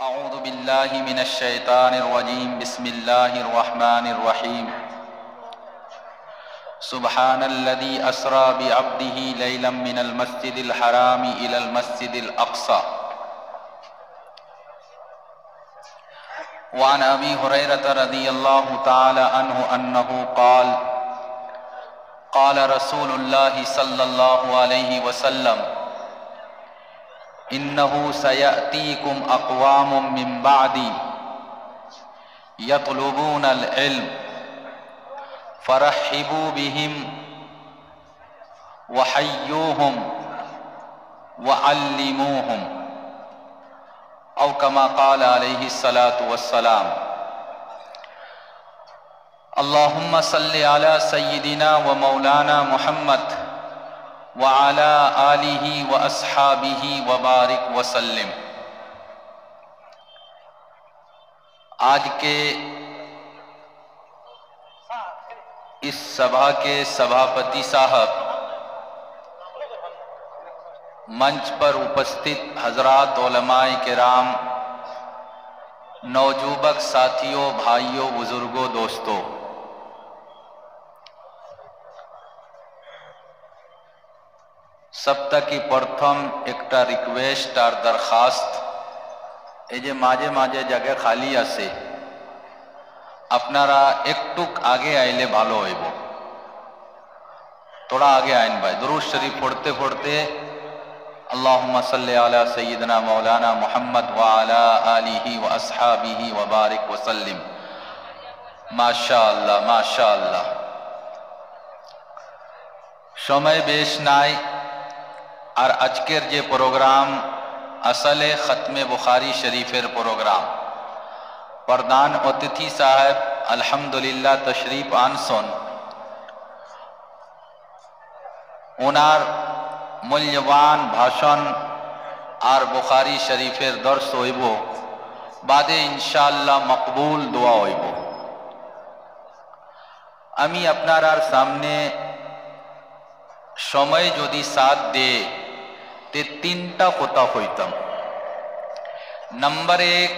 اعوذ باللہ من الشیطان الرجیم بسم اللہ الرحمن الرحیم سبحان الذی اسری بعبدہ لیلا من المسجد الحرام الی المسجد الاقصی وعن ابی ہریرہ رضی اللہ تعالی عنہ انہ قال قال رسول اللہ صلی اللہ علیہ وسلم انه سيأتيكم اقوام من بعدي يطلبون العلم فرحبوا بهم وحيوهم وعلموهم او كما قال عليه الصلاة والسلام اللهم صل على سيدنا ومولانا محمد وعلى آلہ واصحابہ وبارک وسلم۔ آج کے اس سبھا کے سبھاپتی صاحب، منچ پر اپستھت حضرات علماء کرام، نوجوبک ساتھیوں، بھائیوں، بزرگوں، دوستوں، সপ্তাকি প্রথম একটা রিকোয়েস্ট আর দরখাস্ত, এই যে মাঝে মাঝে জায়গা খালি আছে, আপনারা একটুক আগে আইলে ভালো হইব। থোড়া আগে আইন ভাই, দুরূদ শরীফ পড়তে পড়তে আল্লাহুম্মা সাল্লি আলা সাইয়্যিদিনা মাওলানা মুহাম্মদ ওয়া আলা আলিহি ওয়া আসহাবিহি ওয়া বারিক ওয়া সাল্লিম। মাশাআল্লাহ মাশাআল্লাহ। সময় বেশ নাই, আর আজকের যে প্রোগ্রাম আসলে খতমে বুখারি শরীফের প্রোগ্রাম, প্রধান অতিথি সাহেব আলহামদুলিল্লাহ তশরিফ আনছেন। ওনার মূল্যবান ভাষণ আর বুখারি শরীফের দর্শ হইব, বাদে ইনশাআল্লাহ মকবুল দোয়া হইব। আমি আপনার সামনে সময় যদি সাথ দে তে তিনটা কথা হইতাম। নাম্বার এক,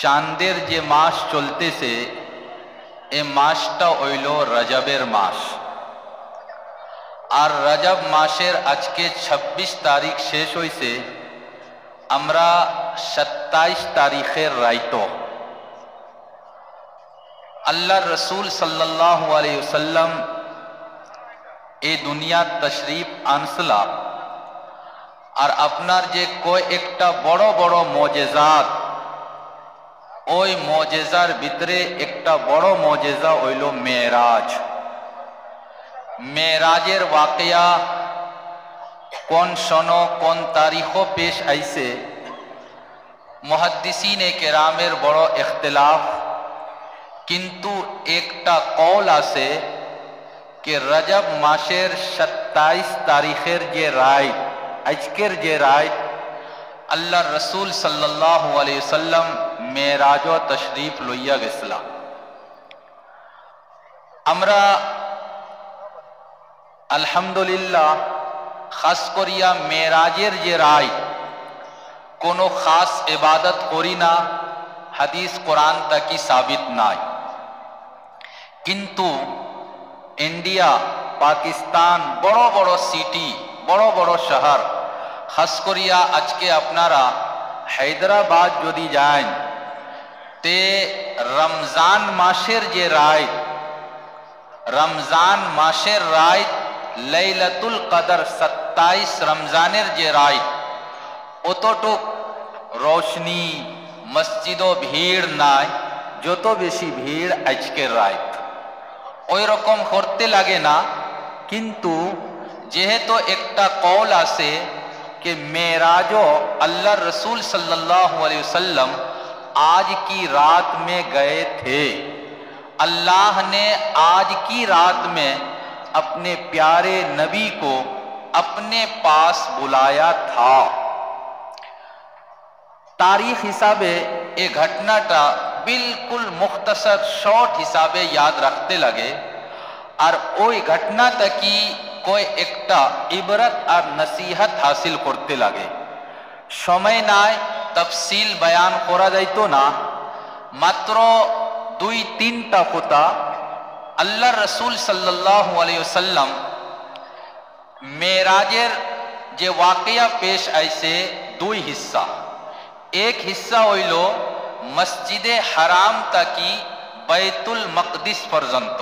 চাঁদের যে মাস চলতেছে, এ মাসটা হইল রজবের মাস, আর রজব মাসের আজকে 26 তারিখ শেষ হইছে, আমরা 27 তারিখের রাইতো আল্লাহর রসুল সাল্লাল্লাহু আলাইহি ওয়াসাল্লাম এই দুনিয়া তশরিফ আনসলা, আর আপনার যে কয়েকটা বড় বড় মুজিজাত, ওই মুজিজার ভিতরে একটা বড় মুজিজা হইল মেরাজ। মেরাজের ওয়াকিয়া কোন সনো কোন তারিখও পেশ আইছে, মুহাদ্দিসিনে কেরামের বড় ইখতিলাফ, কিন্তু একটা কওল আছে کہ رجب ماشر 27 তারিখের যে রাত, আজকের যে রাত আল্লাহর রসুল সাল্লাল্লাহু আলাইহি ওয়াসাল্লাম মেরাজ ও তশরিফ লইয়া গেছলা। আমরা আলহামদুলিল্লাহ খাস করিয়া মেরাজের যে রাত কোনো খাস ইবাদত করি না, হাদিস কোরআন তাকি সাবিত নাই, কিন্তু ইন্ডিয়া, পাকিস্তান, বড় বড় সিটি, বড় বড় শহর, খাস করিয়া আজকে আপনারা হায়দ্রাবাদ যদি যান, তে রমজান মাসের যে রাত, রমজান মাসের রাত লাইলাতুল কদর 27 রমজানের যে রাত, অতটুক রোশনি, মসজিদ ও ভিড় নাই, যত বেশি ভিড় আজকের রাত। ওই রকম করতে লাগে না, কিন্তু যেহেতু একটা কওল আছে کہ मेराजो अल्लाह रसूल सल्लल्लाहु अलैहि वसल्लम आज की रात में गए थे, अल्लाह ने आज की रात में अपने प्यारे नबी को अपने पास बुलाया था। तारीख हिसाबे ये घटनाटा बिल्कुल मुख्तसर शॉर्ट हिसाबे याद रखते लगे, और ওই ঘটনাটা কি कोई एकटा इबरत और नसीहत हासिल करते लगे। সময় নাই তফসিল বয়ান করা যাইত না, মাত্র 2-3টা কথা আল্লাহ রসুল সাল্লাল্লাহু আলাইহি ওয়াসাল্লাম মেরাজের যে ওয়াকিয়া পেশ আইছে 2 হিস্সা। এক হিস্সা হইল মসজিদে হারাম তাকি বাইতুল মকদিস পর্যন্ত।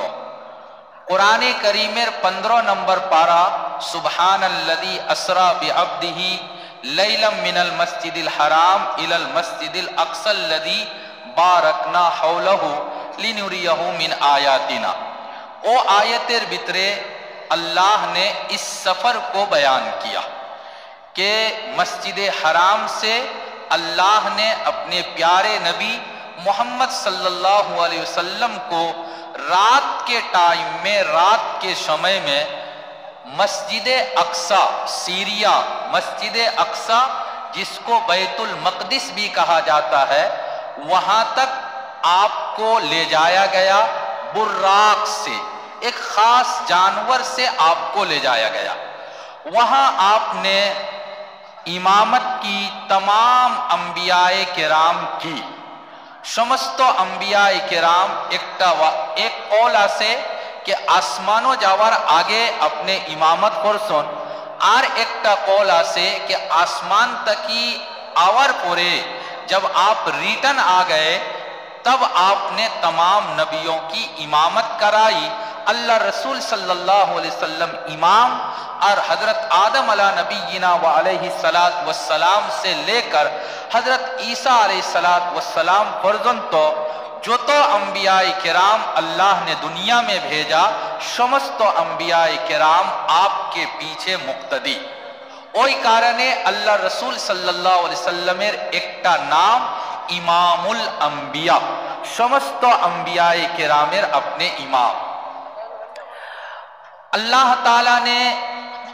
কোরআনে করিমের 15 নম্বর পারা সুবহানাল্লাযী আসরা বিআবদিহি লাইলাম মিনাল মসজিদিল হারাম ইলাল মসজিদিল আকসাল্লাযী বারাকনা হাওলাহু লিনুরিয়াহু মিন আয়াতিনা। ও আয়াতের ভিতরে अल्लाह ने इस सफर को बयान किया कि मस्जिद हराम से अल्लाह ने अपने प्यारे नबी मोहम्मद सल्लल्लाहु अलैहि वसल्लम को रात के टाइम में, रात के समय में मस्जिद अक्सा, सीरिया मस्जिद अक्सा जिसको बैतुल मकदिस भी कहा जाता है, वहां तक आपको ले जाया गया। बुर्राक से, एक खास जानवर से आपको ले जाया गया। वहां आपने इमामत की तमाम अंबियाए किराम की। समस्त अंबियाए किराम एक कौल আছে कि আসমানো যাওয়ার আগে अपने इमामत করছেন, আর একটা কল আছে कि आसमान तकी आवर পরে जब आप रिटर्न आ गए तब आपने तमाम नबियों की इमामत कराई। अल्लाह रसूल सल्लल्लाहु अलैहि वसल्लम इमाम और हजरत आदम अला नबीना व अलैहि सलात वस्सलाम से लेकर हजरत ईसा अलैहि सलात वस्सलाम पर्यंत যত अंबियाए किराम अल्लाह ने दुनिया में भेजा, समस्त अंबियाए किराम आपके पीछे मुक्तदी। ওই কারণে আল্লাহ রসুল সাল্লাল্লাহু আলাইহি সাল্লামের একটা নাম ইমামুল আম্বিয়া, সমস্ত अंबियाए किरामेर अपने इमाम। अल्लाह ताला ने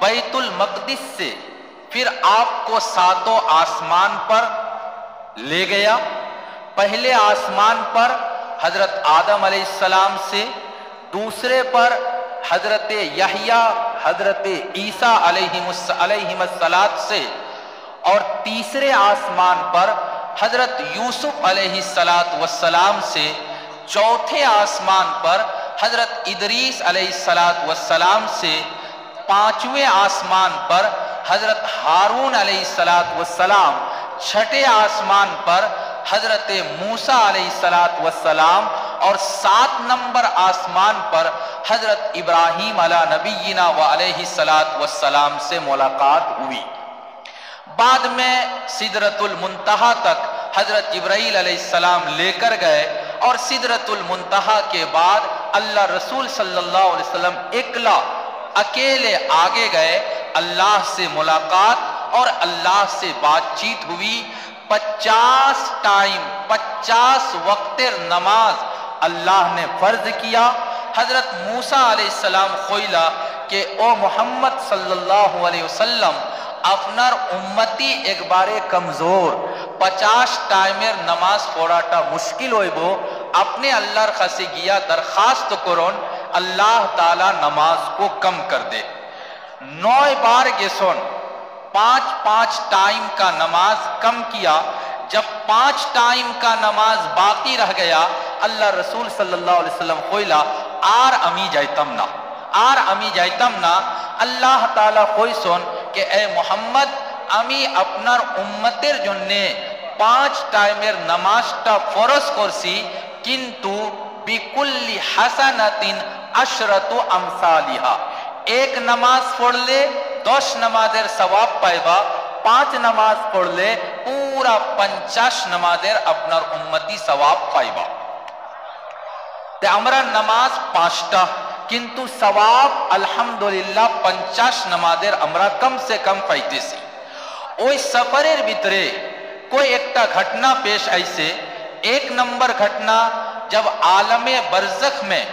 बैतुल मकदिस से फिर आपको 7 आसमान पर ले गया। पहले आसमान पर हजरत आदम अलैहिस्सलाम से, दूसरे पर हजरत यहया, हजरत ईसा अलैहिमुस्सलात से, और तीसरे आसमान पर हजरत यूसुफ अलैहिस्सलात वस्सलाम से, चौथे आसमान पर हजरत इदरीस अलैहिस्सलात वस्सलाम से, 5वें आसमान पर हजरत हारून अलैहिस्सलात वस्सलाम, छठे आसमान पर हजरत मूसा अलैहिस्सलात वस्सलाम, और 7 नंबर आसमान पर हजरत इब्राहीम अला नबीना व अलैहिस्सलात वस्सलाम से मुलाकात हुई। बाद में सिदरतुल मुंतहा तक हजरत जिब्राइल अलैहिस्सलाम लेकर गए, और सिदरतुल मुंतहा के बाद अल्लाह रसूल सल्लल्लाहु अलैहि वसल्लम एकला अकेले आगे गए। अल्लाह से मुलाकात और अल्लाह से बातचीत हुई। 50 वक्त नमाज अल्लाह ने फर्ज किया। हजरत मूसा अलैहिस्सलाम खोइला कि ओ मोहम्मद सल्लल्लाहु अलैहि वसल्लम আপনার উম্মতি একবারে কমজোর, 50 টাইমের নামাজ পড়াটা মুশকিল হইব, আপনি আল্লাহর কাছে গিয়া দরখাস্ত করুন अल्लाह ताला नमाज को कम कर दे। 9 बार गेसन 5-5 टाइम का नमाज कम किया। जब 5 टाइम का नमाज बाकी रह गया, अल्लाह रसूल सल्लल्लाहु अलैहि वसल्लम कोइला आर अमी जाइतम ना। अल्लाह ताला কইছেন कि ए मोहम्मद আমি আপনার উম্মতের জন্য 5 টাইমের নামাজটা ফরজ করছি, কিন্তু বিকুল্লি হাসানাতিন আশরাতু আমসালিহা, এক নামাজ পড়লে 10 নামাজের সওয়াব পাইবা, 5 নামাজ পড়লে পুরা 50 নামাজের আপনার উম্মতি সওয়াব পাইবা। তে আমরা নামাজ 5টা, কিন্তু সওয়াব আলহামদুলিল্লাহ 50 নামাজের আমরা কম সে কম পাইতেছি। ওই সফরের ভিতরে कोई একটা घटना पेश ऐसे। 1 नंबर घटना, जब आलमे बरज़ख में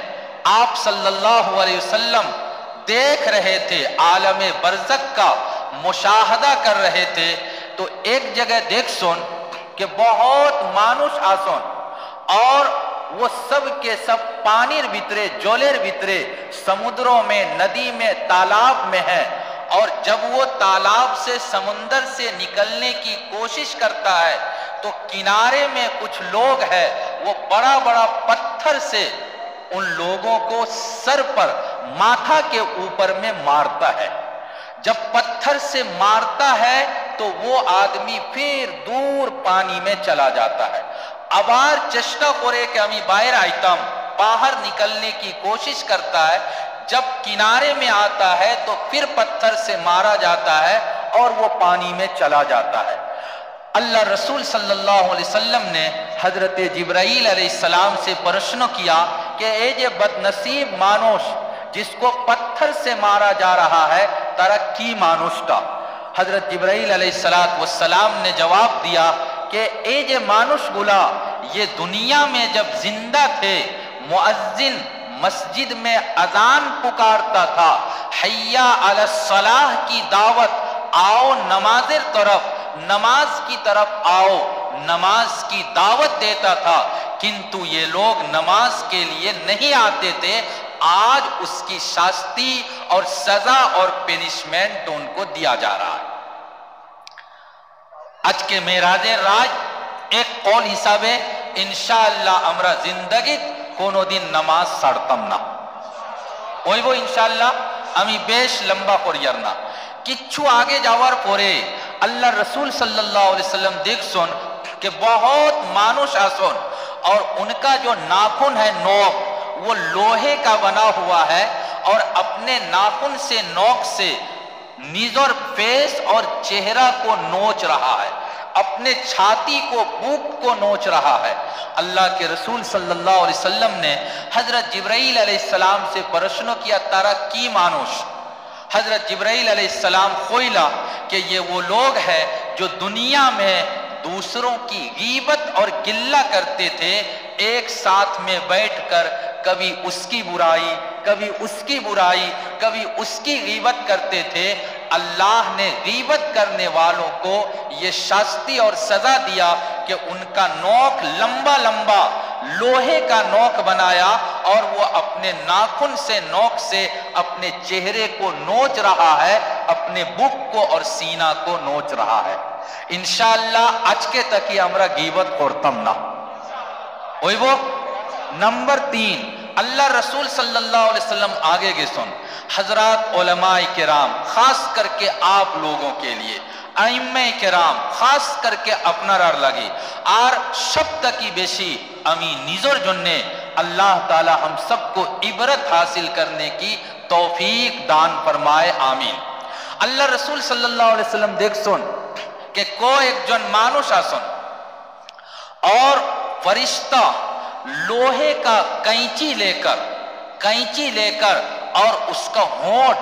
आप सल्लल्लाहु अलैहि वसल्लम देख रहे थे, आलमे बरज़ख का मुशाहदा कर रहे थे, तो एक जगह देख सुन कि बहुत मानुष आसन और वो सब के सब पानीर भीतरे, जलेर भीतरे, समुद्रों में, नदी में, तालाब में है, اور جب وہ تالاب سے سمندر سے نکلنے کی کوشش کرتا ہے تو کنارے میں کچھ لوگ ہیں، وہ بڑا بڑا پتھر سے ان لوگوں کو سر پر ماتھا کے اوپر میں مارتا ہے۔ جب پتھر سے مارتا ہے تو وہ آدمی پھر دور پانی میں چلا جاتا ہے۔ ابار چشٹا کرے کہ ہمیں باہر آئیتم، باہر نکلنے کی کوشش کرتا ہے، جب کنارے میں آتا ہے تو پھر پتھر سے مارا جاتا ہے اور وہ پانی میں چلا جاتا ہے۔ اللہ رسول صلی اللہ علیہ وسلم نے حضرت جبرائیل علیہ السلام سے پرشن کیا کہ اے یہ بد نصیب مانوش جس کو پتھر سے مارا جا رہا ہے ترقی مانوشتا۔ حضرت جبرائیل علیہ السلام نے جواب دیا کہ اے یہ مانوش گلا، یہ دنیا میں جب زندہ تھے مؤذن مسجد میں اذان پکارتا تھا، حیا علی الصلاح کی دعوت، آؤ نماز طرف، نماز کی طرف آؤ، نماز کی دعوت دیتا تھا، کنتو یہ لوگ نماز کے لیے نہیں آتے تھے۔ آج اس کی شاستی اور سزا اور پینشمنٹ ان کو دیا جا رہا ہے۔ آج کے معراج راج ایک قول حسابے انشاءاللہ امرا زندگی কোনো দিন নামাজ ছাড়তাম না, হইব ইনশাআল্লাহ, আমি বেশ লম্বা করিয়ার না। কিচ্ছু আগে যাওয়ার পরে আল্লাহ রসুল সাল্লাল্লাহু আলাইহি সাল্লাম দেখছেন कि बहुत मानुष आसन और उनका जो नाखून है नोक वो लोहे का बना हुआ है और अपने नाखून से नोक से निजर फेस और चेहरा को नोच रहा है, अपने छाती को बुक को नोच रहा है। अल्लाह के रसूल सल्लल्लाहु अलैहि वसल्लम ने हजरत जिब्राइल अलैहिस्सलाम से प्रश्न किया, तारा की मानुष? हजरत जिब्राइल अलैहिस्सलाम खोइला कि ये वो लोग हैं जो दुनिया में दूसरों की गीबत और गिल्ला करते थे, एक साथ में बैठकर कभी उसकी बुराई कभी उसकी बुराई कभी उसकी गीबत करते थे। अल्लाह ने गीबत करने वालों को ये शास्ति और सजा दिया कि उनका नोक लंबा लंबा लोहे का नोक बनाया और वो अपने नाखून से नोक से अपने चेहरे को नोच रहा है, अपने बुक को और सीना को नोच रहा है। इंशाअल्लाह आज के तक ही हमरा गीबत करतम ना वो। नंबर 3, अल्लाह रसूल सल्लल्लाहु अलैहि वसल्लम आगे के सुन, हजरात उलमाए किराम खास करके आप लोगों के लिए, आइम्मे किराम खास करके अपनार लगे और शब्द की बेशी अमी निजर जन्ने अल्लाह ताला हम सबको इबरत हासिल करने की तौफीक दान फरमाए, आमीन। अल्लाह रसूल सल्लल्लाहु अलैहि वसल्लम देख सुन कि को एक जन मानुष आसन और फरिश्ता लोहे का कैंची लेकर और उसका होंठ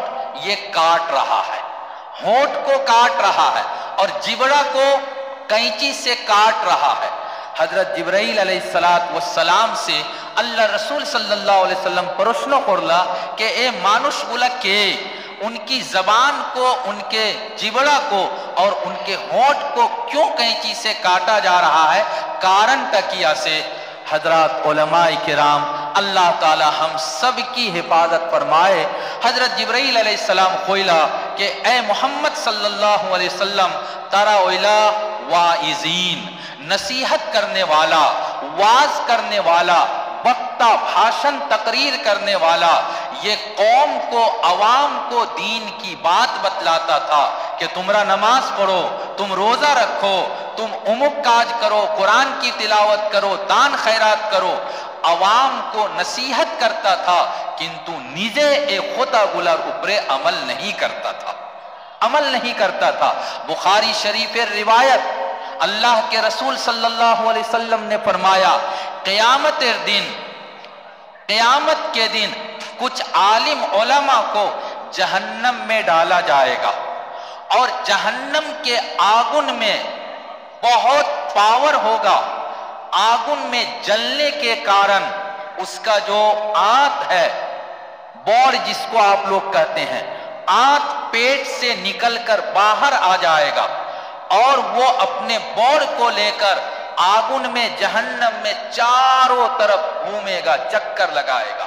ये काट रहा है, होंठ को काट रहा है और जिबड़ा को कैंची से काट रहा है। हजरत जिब्राइल अलैहिस्सलाम से अल्लाह रसूल सल्लल्लाहु अलैहि वसल्लम प्रश्न करला कि ए मानुष गुला के उनकी जबान को, उनके जिबड़ा को और उनके होंठ को क्यों कैंची से काटा जा रहा है, कारण तकिया से। हजरत उलमाए किराम अल्लाह ताला हम सब की हिफाजत फरमाए। हजरत जिब्राइल अलैहिस्सलाम खोइला कि ए मोहम्मद सल्लल्लाहु अलैहि वसल्लम तारा ओइला वाइजीन, नसीहत करने वाला, वाज करने वाला, वक्ता, भाषण तकरीर करने वाला, ये कौम को, अवाम को दीन की बात बतलाता था कि तुमरा नमाज पढ़ो, तुम रोजा रखो, तुम उमुक काज करो, कुरान की तिलावत करो, दान खैरात करो, अवाम को नसीहत करता था, किंतु निजे ए खुदा गुलर ऊपरे अमल नहीं करता था। बुखारी शरीफ रिवायत अल्लाह के रसूल सल्लल्लाहु अलैहि वसल्लम ने फरमाया, क़यामत के दिन कुछ आलिम उलमा को जहन्नम में डाला जाएगा और जहन्नम के आगुन में बहुत पावर होगा, आगुन में जलने के कारण उसका जो आंत है, बोर जिसको आप लोग कहते हैं, आंत पेट से निकलकर बाहर आ जाएगा और वो अपने बोर को लेकर आगुन में जहन्नम में चारों तरफ घूमेगा, चक्कर लगाएगा।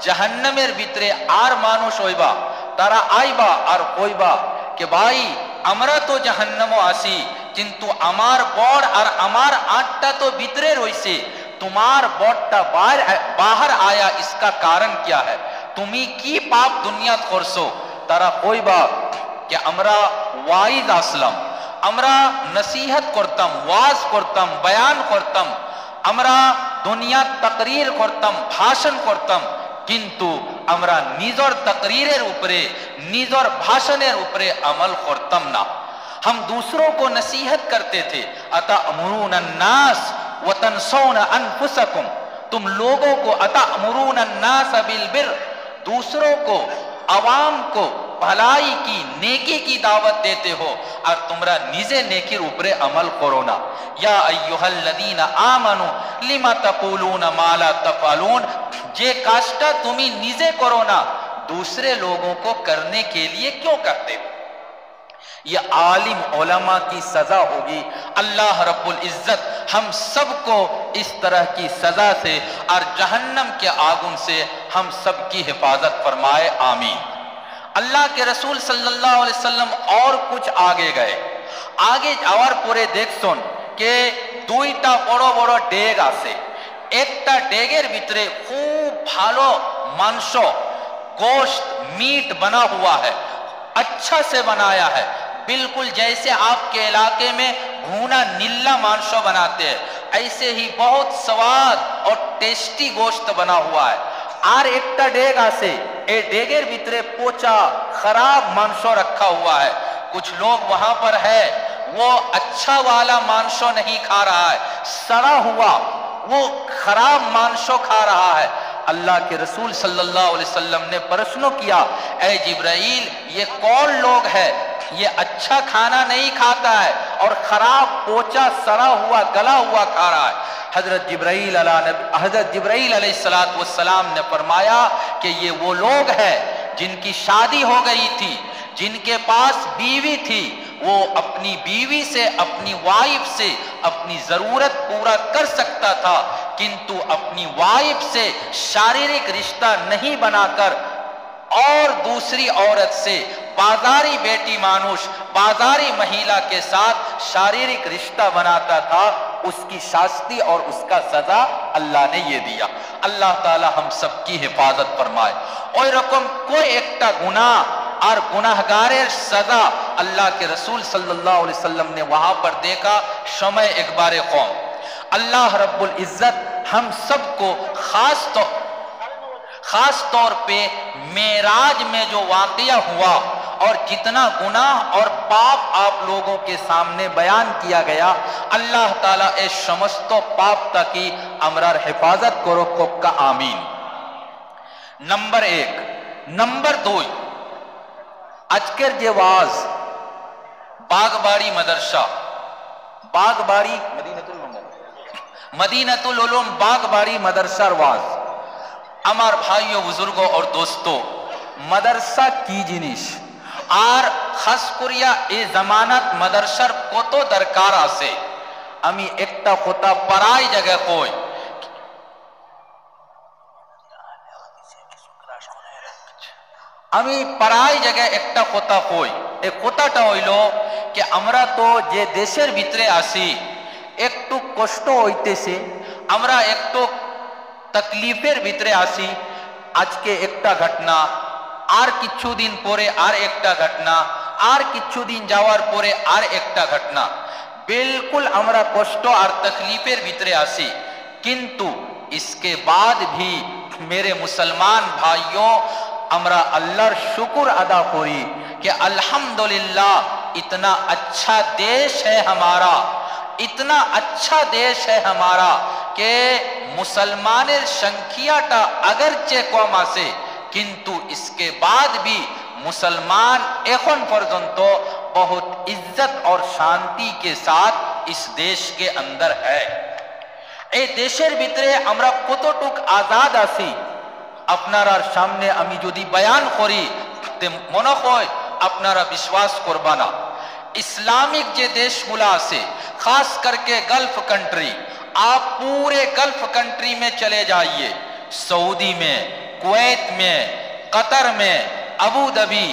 জাহান্নামের ভিতরে আর মানুষ হইবা, তারা আইবা আর কইবা যে ভাই আমরা তো জাহান্নামও আসি, কিন্তু আমার বড় আর আমার আটটা তো ভিতরে রইছে, তোমার বড়টা বাহার আয়া, इसका कारण क्या है? তুমি কি পাপ দুনিয়াত করছো? তারা কইবা যে আমরা ওয়াইজ আসলাম, আমরা নসিহত করতাম, ওয়াজ করতাম, বয়ান করতাম, আমরা দুনিয়া তাকরীর করতাম, ভাষণ করতাম, কিন্তু আমরা নিজের তাকরীরের উপরে, নিজের ভাষণের উপরে আমল করতাম না। हम दूसरों को नसीहत करते थे, अतअमुरून अन्नास व तनसौन अनफुसकुम, तुम लोगों को अतअमुरून अन्नास बिल बिर, दूसरों को, आवाम को भलाई की, नेकी की दावत देते हो और तुमरा निजे नेकीर ऊपरे अमल करो ना। या अय्युहल्लदीना आमनु लिमा तक़ूलून मा ला तफ़अलून, जे काष्टा तुम्ही निजे करो ना, दूसरे लोगों को करने के लिए क्यों करते हो? ये आलिम उलमा की सजा होगी। अल्लाह रब्बुल इज्जत हम सबको इस तरह की सजा से और जहन्नम के आगुन से हम सबकी हिफाजत फरमाए, आमीन। अल्लाह के रसूल सल्लल्लाहु अलैहि वसल्लम और कुछ आगे गए, आगे যাওয়ার পরে দেখছেন যে দুইটা বড় বড় ডেগ আছে, একটা ডেগের ভিতরে খুব ভালো মাংস, गोश्त, मीट बना हुआ है, अच्छा से बनाया है, बिल्कुल जैसे आपके इलाके में भूना नीला मांसो बनाते हैं, ऐसे ही बहुत स्वाद और टेस्टी गोश्त बना हुआ है। আর একটা ডেগ আছে, এই ডেগের ভিতরে পচা खराब मांसो रखा हुआ है। कुछ लोग वहां पर है, वो अच्छा वाला मांसो नहीं खा रहा है, सड़ा हुआ वो खराब मांसो खा रहा है। अल्लाह के रसूल सल्लल्लाहु अलैहि वसल्लम ने प्रश्न किया, ऐ जिब्राइल ये कौन लोग है, ये अच्छा खाना नहीं खाता है और खराब पोचा सड़ा हुआ गला हुआ खा रहा है? हजरत जिब्राइल अलैहिस्सलातु वस्सलाम ने फरमाया कि ये वो लोग हैं जिनकी शादी हो गई थी, जिनके पास बीवी थी, वो अपनी बीवी से, अपनी वाइफ से अपनी जरूरत पूरा कर सकता था, किंतु अपनी वाइफ से शारीरिक रिश्ता नहीं बनाकर और दूसरी औरत से, बाजारी बेटी मानुष, बाजारी महिला के साथ शारीरिक रिश्ता बनाता था, उसकी शास्ति और उसका सजा अल्लाह ने ये दिया। अल्लाह ताला हम सबकी हिफाजत फरमाए। ওই রকম कोई একটা गुनाह और गुनाहगारेर सजा अल्लाह के रसूल सल्लल्लाहु अलैहि वसल्लम ने वहां पर देखा, समय एक बारे कौम। अल्लाह रब्बुल इज्जत हम सबको खास तौर पे मेराज में जो वाकया हुआ और जितना गुनाह और पाप आप लोगों के सामने बयान किया गया, अल्लाह ताला ए समस्त पाप ताकि আমরার হেফাজত করো কোক্কা আমিন। नंबर एक। नंबर दो, আজকের যে ওয়াজ বাগবাড়ি মাদ্রাসা, বাগবাড়ি মদিনাতুল উলুম বাগবাড়ি মাদ্রাসার ওয়াজ, আমার ভাইও বুজুর্গ और दोस्तों, মাদ্রাসা কি জিনিস আর খাস করিয়া এই জামানাত মাদ্রাসার কত দরকার আছে, আমি একটা কথা প্রায় জায়গায় কই। আমি প্রায় জায়গায় একটা কথা কই, এই কথাটা হইল যে আমরা তো যে দেশের ভিতরে আসি একটু কষ্ট হইতেছে, আমরা একটু তকলিফের ভিতরে আসি। আজকে একটা ঘটনা, আর কিছুদিন পরে আর একটা ঘটনা, আর কিছুদিন যাওয়ার পরে আর একটা ঘটনা, बिल्कुल আমরা কষ্ট আর তকলিফের ভিতরে আসি। কিন্তু इसके बाद भी मेरे मुसलमान भाइयों, আমরা আল্লাহর শুকর আদা করি कि अल्हम्दुलिल्लाह इतना अच्छा देश है हमारा, इतना अच्छा देश है हमारा कि मुसलमानेर संख्याटा अगरचे कम आसे, किंतु इसके बाद भी मुसलमान এখন পর্যন্ত बहुत इज्जत और शांति के साथ इस देश के अंदर है। এই দেশের ভিতরে আমরা কতটুক আজাদ আছি আপনারার সামনে আমি যদি বয়ান করি তে মনে হয় আপনারা বিশ্বাস করবা না। इस्लामिक जे देशगुला আছে, खास करके गल्फ कंट्री, आप पूरे गल्फ कंट्री में चले जाइए, सऊदी में, कुवैत में, कतर में, अबू धाबी,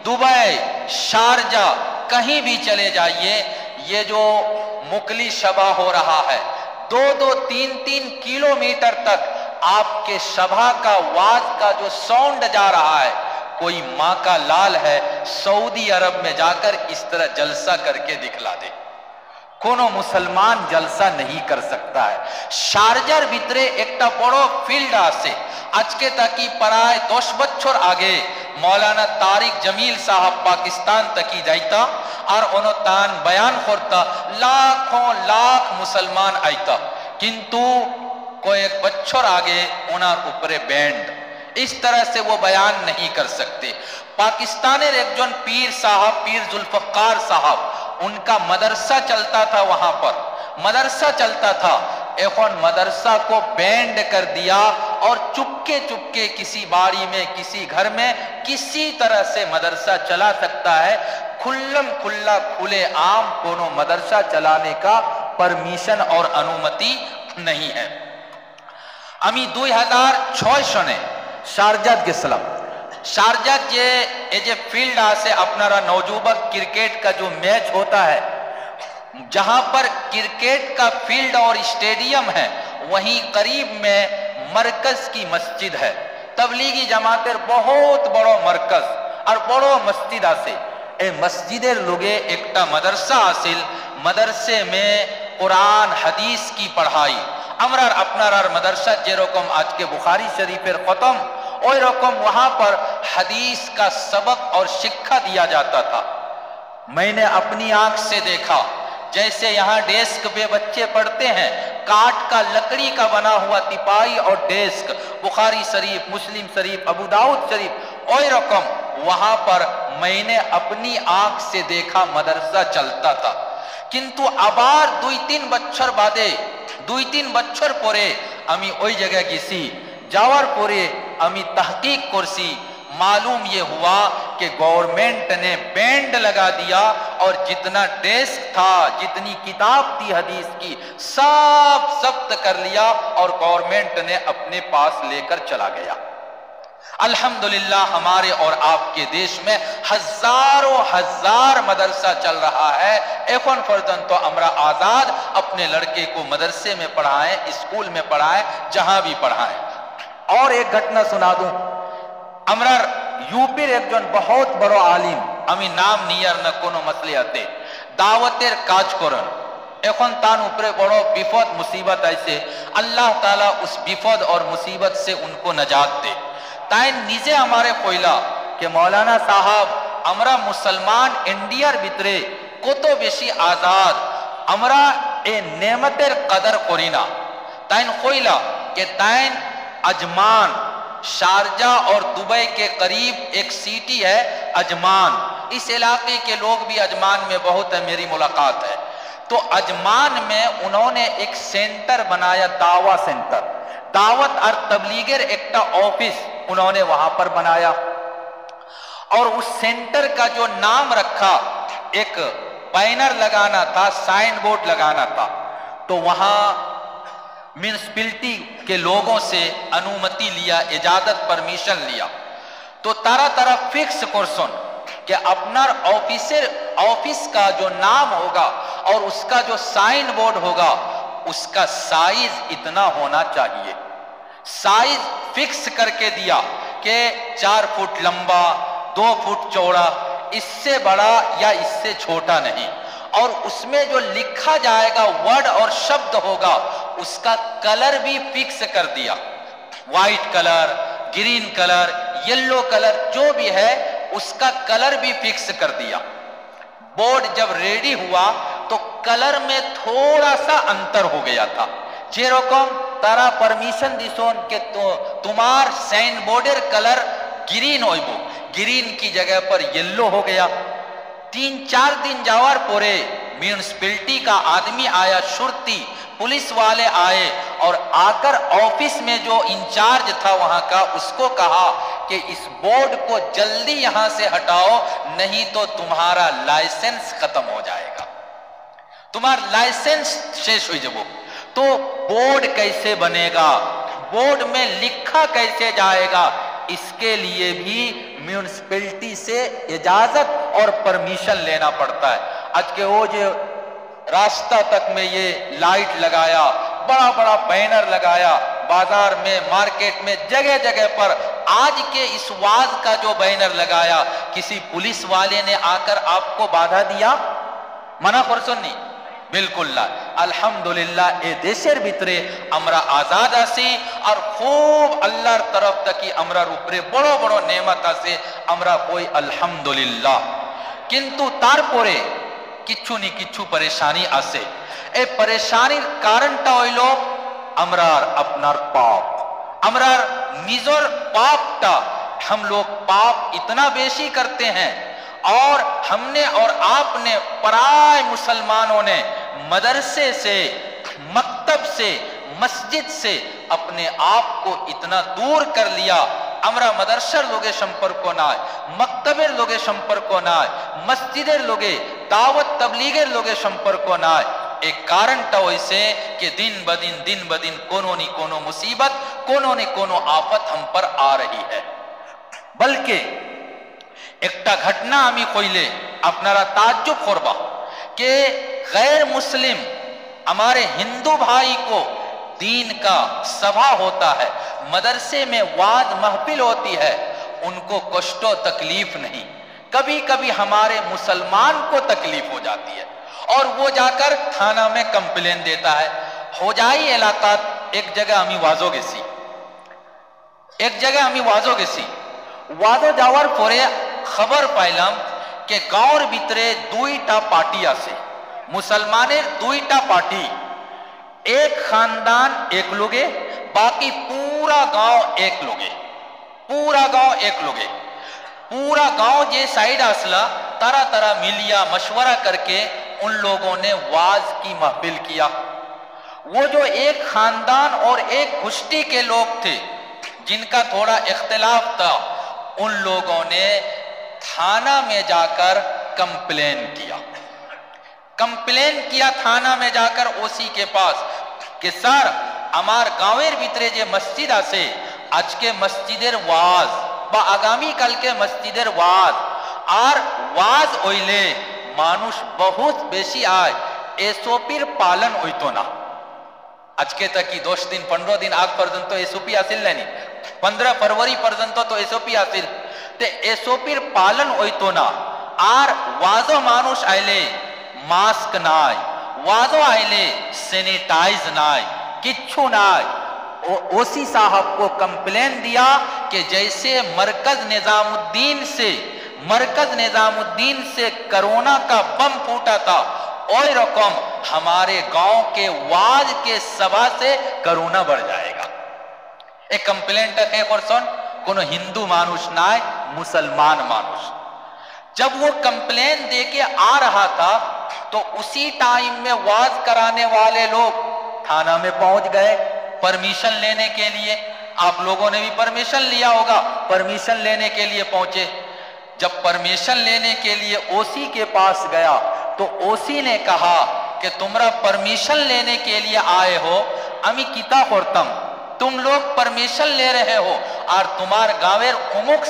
दुबई, शारजा, कहीं भी चले जाइए, ये जो मुकली सभा हो रहा है, 2-2, 3-3 किलोमीटर तक आपके सभा का वाज का जो साउंड जा रहा है, कोई माँ का लाल है सऊदी अरब में जाकर इस तरह जलसा करके दिखला दे। कोनो मुसलमान जलसा नहीं कर सकता है। शारजार भितरे एकटा बड़ो फील्ड आसे, আজকে তাকি প্রায় 10 বছর আগে মৌলানা তারিক জমিল সাহেব পাকিস্তান তাকি যাইতা আর অনুতান বয়ান করতা, লাখों লাখ মুসলমান আইতা, কিন্তু কয়েক বছর আগে ওনার উপরে ব্যান্ড, इस तरह से वो बयान नहीं कर सकते। पाकिस्तानेर एकजन पीर साहब, पीर जुल्फकार साहब, उनका मदरसा चलता था, वहां पर मदरसा चलता था। एखन मदरसा को बैंड कर दिया और चुपके चुपके किसी बाड़ी में, किसी घर में किसी तरह से मदरसा चला सकता है। खुल्लम खुल्ला खुले आम कोनो मदरसा चलाने का परमिशन और अनुमति नहीं है। আমি 2006 সনে শারজাত গেছিলাম। শারজাত যে এই যে ফিল্ড আছে আপনারা नौजुबक क्रिकेट का जो मैच होता है, जहां पर क्रिकेट का फील्ड और स्टेडियम है, वहीं करीब में मरकज की मस्जिद है। तबलीगी जमातेर बहुत बड़ो मरकज और बड़ो मस्जिद आसे। ए मस्जिदेर लोगे एकटा मदरसा आसिल, मदरसे में कुरान हदीस की पढ़ाई। আমরার আপনার मदरसा যেরকম আজকে बुखारी शरीफের खत्म, ওই রকম वहां पर हदीस का सबक और शिक्षा दिया जाता था। मैंने अपनी आंख से देखा, जैसे यहाँ डेस्क पे बच्चे पढ़ते हैं, काट का लकड़ी का बना हुआ तिपाई और डेस्क, बुखारी शरीफ, मुस्लिम शरीफ, अबू दाऊद शरीफ, ওই রকম वहां पर मैंने अपनी आंख से देखा मदरसा चलता था। কিন্তু আবার 2-3 বছর বাদে, 2-3 বছর পরে আমি ওই জায়গায় গেছি। যাওয়ার পরে আমি তহकीक করছি, मालूम ये हुआ कि गवर्नमेंट ने बैंड लगा दिया और जितना डेस्क था, जितनी किताब थी हदीस की, सब जब्त कर लिया और गवर्नमेंट ने अपने पास लेकर चला गया। अल्हम्दुलिल्लाह हमारे और आपके देश में हजारों हजार मदरसा चल रहा है। एखन पर्यंत तो हमरा आजाद अपने लड़के को मदरसे में पढ़ाएं, स्कूल में पढ़ाएं, जहां भी पढ़ाएं। और एक घटना सुना दूं, আমরার ইউপির একজন বহুত বড় আলিম, আমি নাম নিয়ার না কোনো মসলে আতে, দাওয়াতের কাজ করেন। এখন তার উপরে বড় বিপদ মুসিবত আইছে, আল্লাহ তাআলা उस বিপদ और मुसीबत से उनको नजात दे। তাই নিজে আমারে কইলা যে মৌলানা সাহেব, আমরা মুসলমান ইন্ডিয়ার ভিতরে কত বেশি আজাদ, আমরা এই নেমতের কদর করি না। তাই কইলা যে তাই अजमान, शारजा और दुबई के करीब एक सिटी है अजमान, इस इलाके के लोग भी अजमान में बहुत है, मेरी मुलाकात है। तो अजमान में उन्होंने एक सेंटर बनाया, दावा सेंटर, दावत और तबलीगेर एक ऑफिस उन्होंने वहां पर बनाया। और उस सेंटर का जो नाम रखा, एक बैनर लगाना था, साइन बोर्ड लगाना था। तो वहां म्यूनिसिपैलिटी के लोगों से अनुमति लिया, इजाजत, परमिशन लिया। तो तारा तरह फिक्स कोर्सन कि अपना ऑफिस का जो नाम होगा और उसका जो साइन बोर्ड होगा, उसका साइज इतना होना चाहिए। साइज फिक्स करके दिया कि 4 फुट लंबा, 2 फुट चौड़ा, इससे बड़ा या इससे छोटा नहीं। और उसमें जो लिखा जाएगा वर्ड और शब्द होगा, उसका कलर भी फिक्स कर दिया, white colour, green colour, yellow colour, जो भी है उसका कलर भी फिक्स कर दिया। बोर्ड जब रेडी हुआ तो कलर में थोड़ा सा अंतर हो गया था। जेरकम तारा परमिशन दिसोन के तो तुम्हार साइन बोर्डेर कलर ग्रीन होइबो, ग्रीन की जगह पर येलो हो गया। 3-4 दिन जावार पोरे म्यूनिसिपैलिटी का आदमी आया, शुरती पुलिस वाले आए और आकर ऑफिस में जो इंचार्ज था वहां का, उसको कहा कि इस बोर्ड को जल्दी यहां से हटाओ, नहीं तो तुम्हारा लाइसेंस खत्म हो जाएगा, तुम्हारा लाइसेंस शेष हो जाएगा। तो बोर्ड कैसे बनेगा, बोर्ड में लिखा कैसे जाएगा, इसके लिए भी म्यूनिसिपैलिटी से इजाजत और परमिशन लेना पड़ता है। आज के वो जो रास्ता तक में ये लाइट लगाया, बड़ा बड़ा बैनर लगाया, बाजार में, मार्केट में, जगह जगह पर आज के इस वाज का जो बैनर लगाया, किसी पुलिस वाले ने आकर आपको बाधा दिया? मना करसोनी? बिल्कुल ना। अल्हम्दुलिल्लाह ए देशेर भितरे আমরা आजाद आছি আর খুব আল্লাহর তরফ থেকে আমরার উপরে বড় বড় নেয়ামত আছে, আমরা কই আলহামদুলিল্লাহ। কিন্তু তারপরে কিছু নি কিছু পরেশানি আছে। এই পরেশানির কারণটা হইল আমরার আপনার পাপ, আমরার নিজের পাপটা। हम लोग पाप इतना बेशी करते हैं और हमने और आपने पराय मुसलमानों ने मदरसे से, मकतब से, मस्जिद से अपने आप को इतना दूर कर लिया। আমরা মাদ্রাসার লোকে সম্পর্ক নাই, মক্তবের লোকে সম্পর্ক নাই, মসজিদের লোকে, দাওয়াত তবলীগের লোকে সম্পর্ক নাই। एक कारणটা হইছে कि दिन ब दिन कोनो नी कोनो मुसीबत, कोनो नी कोनो आफत हम पर आ रही है। बल्कि একটা ঘটনা আমি কইলে আপনারা ताज्जुब করবা कि गैर मुस्लिम हमारे हिंदू भाई को दीन का सभा होता है, मदरसे में वाज महफिल होती है, उनको कष्टो तकलीफ नहीं। कभी कभी हमारे मुसलमान को तकलीफ हो जाती है और वो जाकर थाना में कंप्लेन देता है। होजाई इलाका एक जगह हमें वाजो गेसी, एक जगह हमें वाजो गेसी, वाजो जावार परे खबर पाइलाम कि गाँवर भितरे दुईटा पार्टी आछे, मुसलमानेर दुईटा पार्टी, एक खानदान एक लोगे, बाकी पूरा गांव एक लोगे, पूरा गांव एक लोगे। पूरा गांव जे साइड असला तरह तरह मिलिया मशवरा करके उन लोगों ने वाज की महफिल किया। वो जो एक खानदान और एक गुष्टी के लोग थे जिनका थोड़ा इख्तिलाफ था, उन लोगों ने थाना में जाकर कंप्लेन किया। कंप्लेन किया थाना में जाकर ओसी के पास कि सर আমার গাঁওয়ের ভিতরে যে মসজিদ আছে, আজকে মসজিদের ওয়াজ বা আগামী কালকে মসজিদের ওয়াজ, আর ওয়াজ হইলে মানুষ বহুত বেশি আয়, এসওপির পালন হইতো না। আজকে তাকি 10 দিন 15 দিন আগ পর্যন্ত এসওপি আসিল নানি, 15 ফরवरी পর্যন্ত তো এসওপি আসিল, তে এসওপির পালন হইতো না। আর ওয়াজও মানুষ আইলে मास्क नाय, वाजो आइले सैनिटाइज नाय, किच्छु नाय। ओसी साहब को कंप्लेन दिया कि जैसे मरकज निजामुद्दीन से कोरोना का बम फूटा था, और रकम हमारे गांव के वाज के सभा से कोरोना बढ़ जाएगा। एक कंप्लेन टे करसन कोनो हिंदू मानुष नाय, मुसलमान मानुष। जब वो कंप्लेन देके आ रहा था तो उसी टाइम में वाज कराने वाले लोग थाना में पहुंच गए परमिशन लेने के लिए। आप लोगों ने भी परमिशन लिया होगा, परमिशन लेने के लिए पहुंचे। जब परमिशन लेने के लिए ओसी के पास गया तो ओसी ने कहा कि तुमरा परमिशन लेने के लिए आए हो, अमी किता करतम, तुम लोग परमिशन ले रहे हो और तुम्हार गांवेर उमुक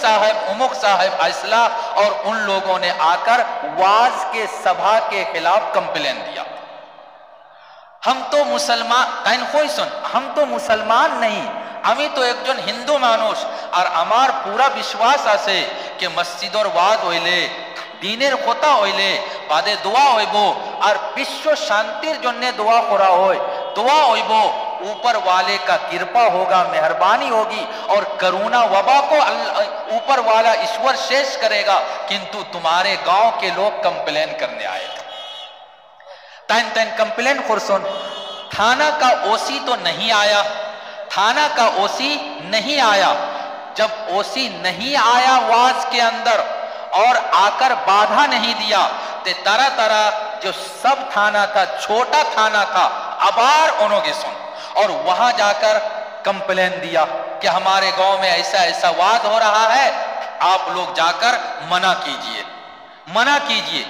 साहब असला, और उन लोगों ने आकर वाज के सभा के खिलाफ कंप्लेन दिया। हम तो मुसलमान नहीं, আমি তো একজন হিন্দু মানুষ, আর আমার পুরা বিশ্বাস আছে कि মসজিদর ওয়াজ হইলে, দিনের কথা হইলে বাদে দোয়া হইব, আর বিশ্ব শান্তির জন্য দোয়া করা হয়, দোয়া হইব, ऊपर वाले का कृपा होगा, मेहरबानी होगी और करुणा वबा को ऊपर वाला ईश्वर शेष करेगा। किंतु तुम्हारे गांव के लोग कंप्लेन करने आए थे, तन कंप्लेन खुरसुन। थाना का ओसी तो नहीं आया, थाना का ओसी नहीं आया। जब ओसी नहीं आया वाज के अंदर और आकर बाधा नहीं दिया, तो तरह तरह जो सब थाना था, छोटा थाना था, अबार उन्होंने सुन और वहां जाकर कंप्लेन दिया कि हमारे गांव में ऐसा ऐसा वाद हो रहा है, आप लोग जाकर मना कीजिए।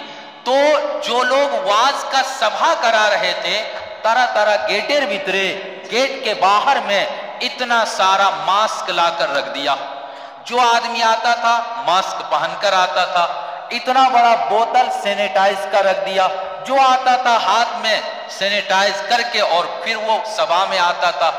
तो जो लोग वाज का सभा करा रहे थे, तरह तरह गेटेर भीतरे, गेट के बाहर में اتنا سارا ماسک لا کر رکھ دیا. جو آدمی آتا تھا ماسک پہن کر آتا تھا. اتنا بڑا بوتل سینیٹائز کا رکھ دیا. جو آتا تھا ہاتھ میں سینیٹائز کر کے اور پھر وہ سبھا میں آتا تھا.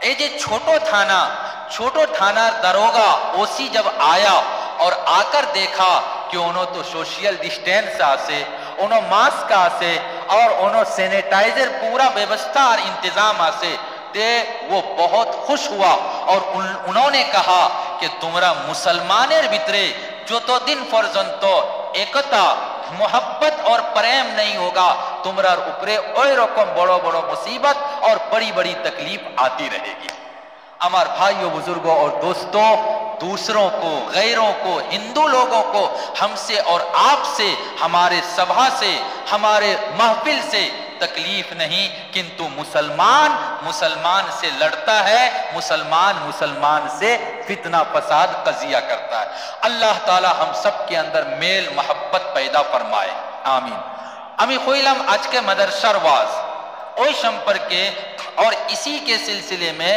اے جے چھوٹو تھانہ دروگا اوسی جب آیا اور آ کر دیکھا کہ انہوں تو سوشل ڈسٹینس آسے, انہوں ماسک آسے اور انہوں سینیٹائزر پورا ویوستھا اور انتظام آسے, تے وہ بہت خوش ہوا اور انہوں نے کہا کہ تمہارا مسلمانر بھیترے جو تو دن فرزنتو ایکتا محبت اور پریم نہیں ہوگا, تمہارا اوپرے اوئی رقم بڑو بڑو مصیبت اور بڑی بڑی تکلیف آتی رہے گی. ہمار بھائیوں, بزرگوں اور دوستوں, دوسروں کو, غیروں کو, ہندو لوگوں کو ہم سے اور آپ سے, ہمارے سبھا سے, ہمارے محفل سے تکلیف نہیں, کنتو مسلمان سے لڑتا ہے, مسلمان سے فتنہ فساد قضیہ کرتا ہے. اللہ تعالی ہم سب کے اندر میل محبت پیدا فرمائے, آمین. امی خویلم آج کے مدرسہ رواز اوئی شمپر کے, اور اسی کے سلسلے میں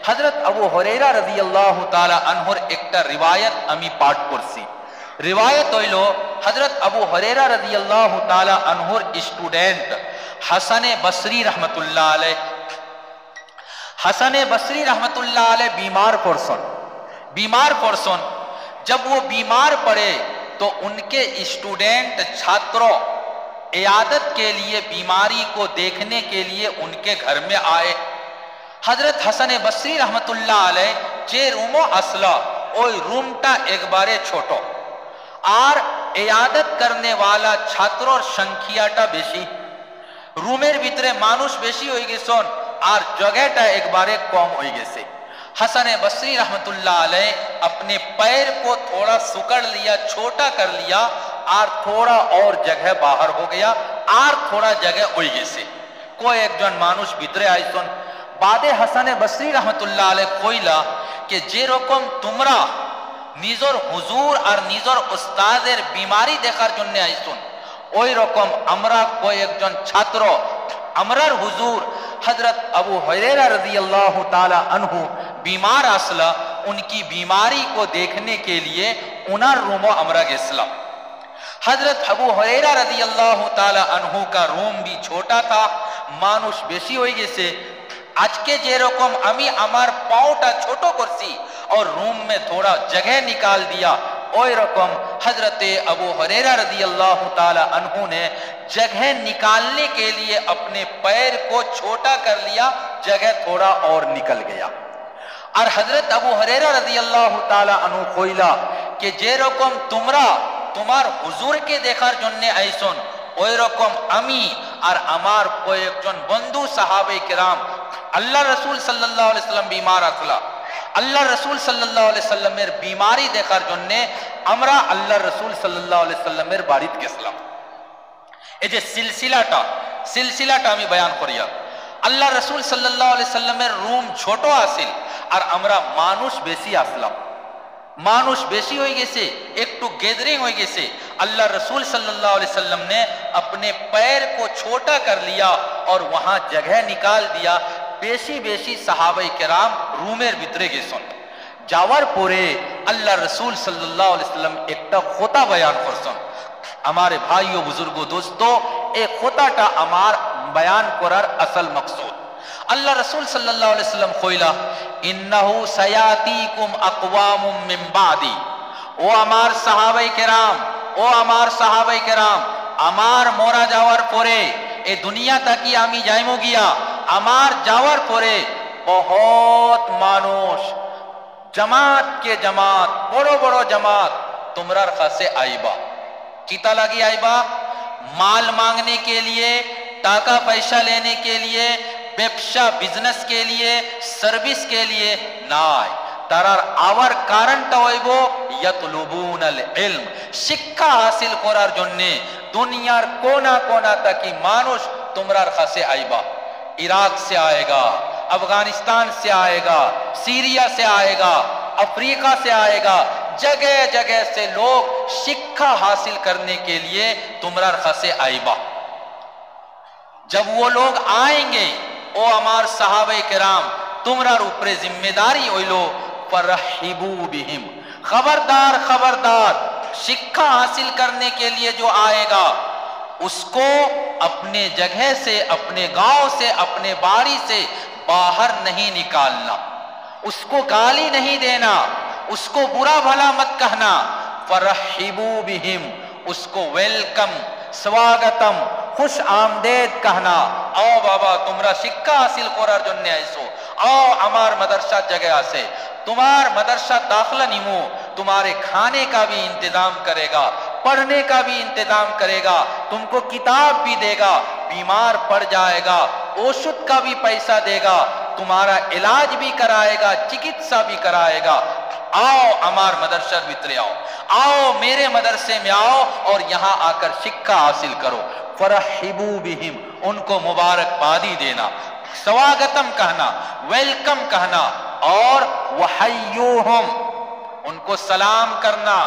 حضرت ابو ہریرہ رضی اللہ تعالی عنہ ایکٹا روایت امی پاٹ کرسی. روایت ہوئلو حضرت ابو ہریرہ رضی اللہ تعالی عنہ اسٹوڈنٹ حسن بصری رحمت اللہ علیہ. حسن بصری رحمت اللہ علیہ بیمار پرسن جب وہ بیمار پڑے تو ان کے اسٹوڈنٹ چھاتروں عیادت کے لیے, بیماری کو دیکھنے کے لیے ان کے گھر میں آئے. حضرت حسن بصری رحمت اللہ علیہ جے رومو اصلا اوئی رومٹا ایک بارے چھوٹو اور عیادت کرنے والا چھاتروں سنکھیاٹا بیشی, رومیر بھیترے مانوش بیشی ہوئی گی سن اور جگہٹا ایک بارے کم ہوئی گی سے. حسن بصری رحمت اللہ علیہ اپنے پیر کو تھوڑا سکڑ لیا, چھوٹا کر لیا اور تھوڑا اور جگہ باہر ہو گیا اور تھوڑا جگہ ہوئی گی سے. کوئی ایک جن مانوش بھیترے آئی سن. بعد حسن بصری رحمت اللہ علیہ کوئلا کہ جے رکم تمرا نیزر حضور اور نیزر استاذر بیماری دیکھار جننے آئی سن, اوئی رکم امرا کوئی ایک جن چھاترو امرار حضور حضرت ابو ہریرہ رضی اللہ تعالی عنہ بیمار اصلا, ان کی بیماری کو دیکھنے کے لیے انار رومو امرا گسلا. حضرت ابو ہریرہ رضی اللہ تعالی عنہ کا روم بھی چھوٹا تھا, مانوش بیشی ہوئی گی سے. آج کے جے رکم امی امار پاؤٹا چھوٹو کرسی اور روم میں تھوڑا جگہ نکال دیا, اوئی رکم حضرت ابو ہریرہ رضی اللہ تعالی عنہ نے جگہ نکالنے کے لیے اپنے پیر کو چھوٹا کر لیا, جگہ تھوڑا اور نکل گیا. اور حضرت ابو ہریرہ رضی اللہ تعالی عنہ کوئلا کہ جے رکم تمہار حضور کے دیکھار جننے ایسن, اوئی رکم امی اور امار کوئی ایک جن بندو صحابہ کرام اللہ رسول صلی اللہ علیہ وسلم بیمار اصلا, اللہ رسول صلی اللہ علیہ وسلم میر بیماری دیکھار جننے امرا اللہ رسول صلی اللہ علیہ وسلم میر باریت کسلام. اے جے سلسلہ ٹا ہمیں بیان کریا. اللہ رسول صلی اللہ علیہ وسلم میر روم چھوٹو حاصل اور امرا مانوش بیسی اصلا, مانوش بیسی ہوئی گے سے ایک تو گیدرنگ ہوئی گے سے. اللہ رسول صلی اللہ علیہ وسلم نے اپنے پیر کو چھوٹا کر لیا اور وہاں جگہ نکال دیا. بیشی صحابہ کرام رومیر بھیترے گے سن جاور پورے اللہ رسول صلی اللہ علیہ وسلم ایک تا خطا بیان کر سن. ہمارے بھائیوں, بزرگوں, دوستوں, ایک خطا تا امار بیان کرار اصل مقصود. اللہ رسول صلی اللہ علیہ وسلم خویلا انہو سیاتیکم اقوام من بعدی, او امار صحابہ کرام امار مورا جاور پورے اے دنیا تاکی آمی جائمو گیا, امار جاور پورے بہت مانوش جماعت بڑو جماعت تمرار خاصے آئیبا. کیتا لگی آئیبا؟ مال مانگنے کے لیے, ٹاکا پیسہ لینے کے لیے, بیپشا بزنس کے لیے, سروس کے لیے نائے. ترار آور کارنٹا ہوئیبو یطلبون العلم, شکھا حاصل کرار جننے دنیار کونا تاکی مانوش تمرار خاصے آئیبا. عراق سے آئے گا, افغانستان سے آئے گا, سیریا سے آئے گا, افریقہ سے آئے گا, جگہ سے لوگ شکھا حاصل کرنے کے لیے تمرار خاصے آئیبا. جب وہ لوگ آئیں گے او ہمار صحابہ کرام তোমরার উপরে জিম্মেদারি হইলো ফরহিবু বিহিম, खबरदार खबरदार, शिक्षा हासिल करने के लिए जो आएगा उसको अपने जगह से, अपने गांव से, अपने बाड़ी से बाहर नहीं निकालना, उसको गाली नहीं देना, उसको बुरा भला मत कहना। फरहिबू बिहिम, उसको वेलकम, स्वागतम, खुश आमदेद कहना। आओ बाबा তোমরা শিক্ষা হাসিল করার জন্য আইছো, आओ আমার মাদ্রাসা जगह से, तुम्हार मदरसा दाखिला निमो, तुम्हारे खाने का भी इंतजाम करेगा, पढ़ने का भी इंतजाम करेगा, तुमको किताब भी देगा, बीमार पड़ जाएगा औषध का भी पैसा देगा, तुम्हारा इलाज भी कराएगा, चिकित्सा भी कराएगा। आओ हमार मदरसा भीतर आओ, आओ मेरे मदरसे में आओ और यहाँ आकर शिक्षा हासिल करो। फरहिबू बिहिम, उनको मुबारकबादी देना, स्वागतम कहना, वेलकम कहना, और वहय्यूहुम, उनको सलाम करना।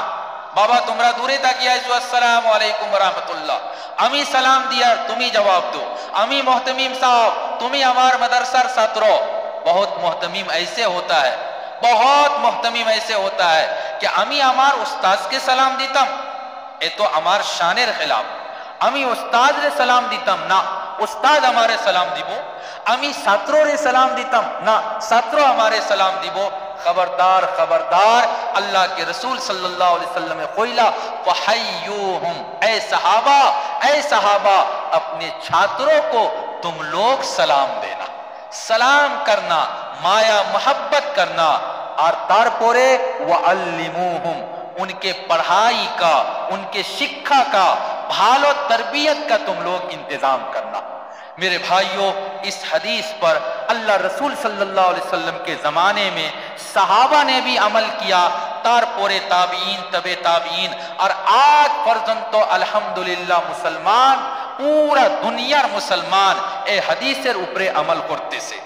बाबा তোমরা দূরে তাকিয়ে আইছো, আসসালামু আলাইকুম ওয়া রাহমাতুল্লাহ, আমি সালাম দিয়া তুমি জবাব দো, আমি মুহতামিম সাহেব, তুমি আমার মাদ্রাসার ছাত্র। बहुत मुहतमिम ऐसे होता है, बहुत मुहतमिम ऐसे होता है कि আমি আমার উস্তাদকে সালাম দিতাম, এ তো আমার শানের খেলাফ। আমি উস্তাদরে সালাম দিতাম না, উস্তাদ আমারে সালাম দিব। আমি ছাত্ররে সালাম দিতাম না, ছাত্র আমারে সালাম দিব। खबरदार खबरदार, अल्लाह के रसूल सल्लल्लाहु अलैहि वसल्लम ने कोइला फहय्यूहुम, ऐ सहाबा अपने छात्रों को तुम लोग सलाम देना, सलाम करना, माया मोहब्बत करना। और तारपोरे वअल्लिमुहुम, उनके पढ़ाई का, उनके शिक्षा का, भालो तरबियत का तुम लोग इंतजाम करना। मेरे भाइयों, इस हदीस पर अल्लाह रसूल सल्लल्लाहु अलैहि वसल्लम के ज़माने में सहाबा ने भी अमल किया, तारपोरे ताबीन, तबे ताबीन, और आज पर्यंत तो अल्हम्दुलिल्लाह मुसलमान, पूरा दुनियार मुसलमान ए हदीसेर ऊपरे अमल करते से।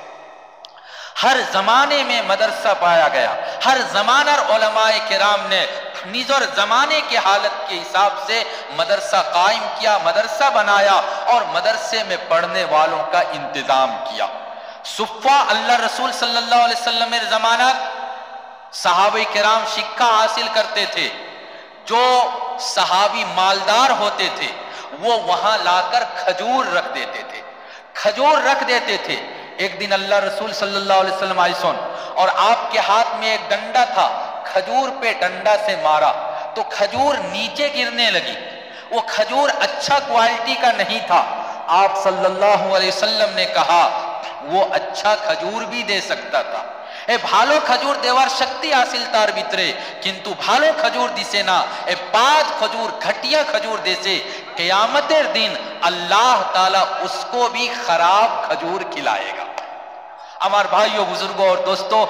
हर जमाने में मदरसा पाया गया, हर जमानार उलमाए किराम ने निजर जमाने के हालत के हिसाब से मदरसा कायम किया, मदरसा बनाया और मदरसे में पढ़ने वालों का इंतजाम किया। सुफ़ा अल्लाह रसूल सल्लल्लाहु अलैहि वसल्लम के जमाना सहाबे किराम शिक्षा हासिल करते थे। जो सहाबी मालदार होते थे वो वहां लाकर खजूर रख देते थे, खजूर रख देते थे। एक दिन अल्लाह रसूल सल्लल्लाहु अलैहि वसल्लम आए सुन, और आपके हाथ में एक डंडा था, खजूर पे डंडा से मारा तो खजूर नीचे गिरने लगी। वो खजूर अच्छा क्वालिटी का नहीं था। आप सल्लल्लाहु अलैहि वसल्लम ने कहा वो अच्छा खजूर भी दे सकता था, ए भालो खजूर देवार शक्ति हासिल तार भितरे, किंतु भालो खजूर दिसे ना, ए बाद खजूर, घटिया खजूर देसे, क़यामतेर दिन अल्लाह ताला उसको भी खराब खजूर खिलाएगा। আমার ভাইও বুজুর্গ और दोस्तों,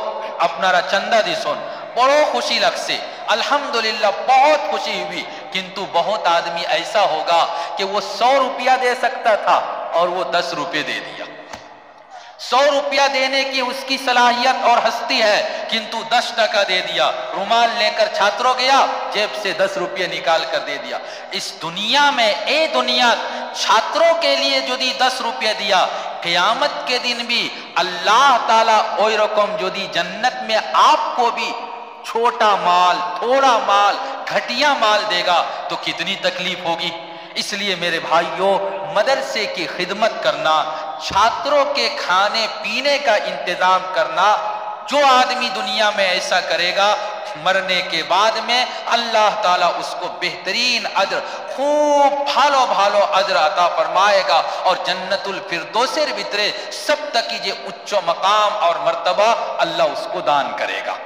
আপনারা चंदा दिसोन बड़ो खुशी लगसे, अल्हम्दुलिल्लाह बहुत खुशी हुई। किंतु बहुत आदमी ऐसा होगा कि वो 100 रुपया दे सकता था और वो 10 रुपये दे दिया। 100 रुपया देने की उसकी सलाहियत और हस्ती है, किंतु 10 टका दे दिया। रुमाल लेकर छात्रों गया, जेब से 10 रुपये निकाल कर दे दिया। इस दुनिया में ए दुनिया छात्रों के लिए यदि 10 रुपये दिया, क़यामत के दिन भी अल्लाह ताला ओई रकम यदि जन्नत में आपको भी छोटा माल, थोड़ा माल, घटिया माल देगा तो कितनी तकलीफ होगी। इसलिए मेरे भाइयों, मदरसे की खिदमत करना, छात्रों के खाने पीने का इंतजाम करना, जो आदमी दुनिया में ऐसा करेगा मरने के बाद में अल्लाह ताला उसको बेहतरीन अज्र, खूब भालो भालो अज्र अता फरमाएगा और जन्नतुल फिरदौसेर भितरे सब तक की जे उच्च मकाम और मर्तबा अल्लाह उसको दान करेगा।